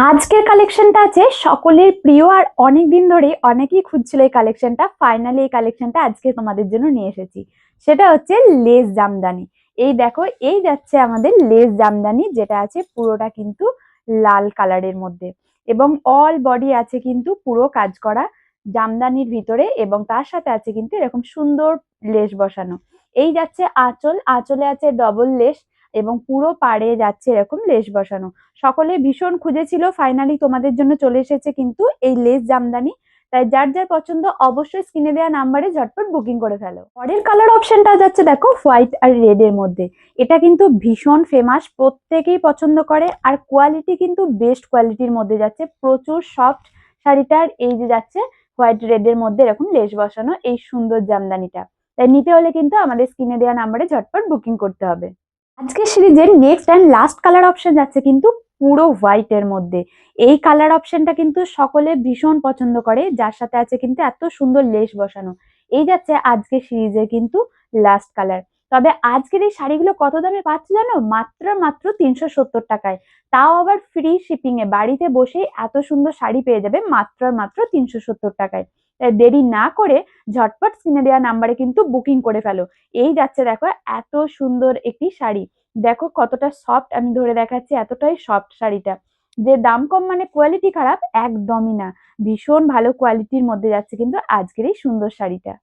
আজকের কালেকশনটা আছে সকলের প্রিয় আর অনেকদিন ধরে অনেকেই খুঁজছিল এই কালেকশনটা। ফাইনালি এই কালেকশনটা আজকে তোমাদের জন্য নিয়ে এসেছি। সেটা হচ্ছে লেস জামদানি। এই দেখো, এই যাচ্ছে আমাদের লেস জামদানি, যেটা আছে পুরোটা কিন্তু লাল কালারের মধ্যে, এবং অল বডি আছে কিন্তু পুরো কাজ করা জামদানির ভিতরে, এবং তার সাথে আছে কিন্তু এরকম সুন্দর লেস বসানো। এই যাচ্ছে আঁচল, আঁচলে আছে ডবল লেস, এবং পুরো পাড়ে যাচ্ছে এরকম লেস বসানো। সকলে ভীষণ খুঁজেছিল, ফাইনালি তোমাদের জন্য চলে এসেছে কিন্তু এই লেস জামদানি। তাই যার যার পছন্দ অবশ্যই স্ক্রিনে দেওয়া নাম্বারে ঝটপট বুকিং করে ফেলো। পরের কালার অপশনটা যাচ্ছে দেখো হোয়াইট আর রেড এর মধ্যে। এটা কিন্তু ভীষণ ফেমাস, প্রত্যেকেই পছন্দ করে, আর কোয়ালিটি কিন্তু বেস্ট কোয়ালিটির মধ্যে যাচ্ছে, প্রচুর সফট শাড়িটার। এই যে যাচ্ছে হোয়াইট রেড এর মধ্যে এরকম লেস বসানো এই সুন্দর জামদানিটা। তাই নিতে হলে কিন্তু আমাদের স্ক্রিনে দেওয়া নাম্বারে ঝটপট বুকিং করতে হবে। আজকের সিরিজের next and last colour option যাচ্ছে কিন্তু পুরো হোয়াইট এর মধ্যে। এই কালার অপশনটা কিন্তু সকলে ভীষণ পছন্দ করে, যার সাথে আছে কিন্তু এত সুন্দর লেস বসানো। এই যাচ্ছে আজকের সিরিজের কিন্তু লাস্ট কালার। তবে আজকের এই শাড়িগুলো কত দামে পাচ্ছ জানো? মাত্র মাত্র 370 টাকায়, তাও আবার ফ্রি শিপিং এ। বাড়িতে বসেই এত সুন্দর শাড়ি পেয়ে যাবে মাত্র আর মাত্র 370 টাকায়। তাই দেরি না করে ঝটপট স্ক্রিনে দেওয়া নাম্বারে কিন্তু বুকিং করে ফেলো। এই যাচ্ছে দেখো এত সুন্দর একটি শাড়ি। দেখো কতটা সফট, আমি ধরে দেখাচ্ছি, এতটাই সফট শাড়িটা। যে দাম কম মানে কোয়ালিটি খারাপ একদমই না, ভীষণ ভালো কোয়ালিটির মধ্যে যাচ্ছে কিন্তু আজকের এই সুন্দর শাড়িটা।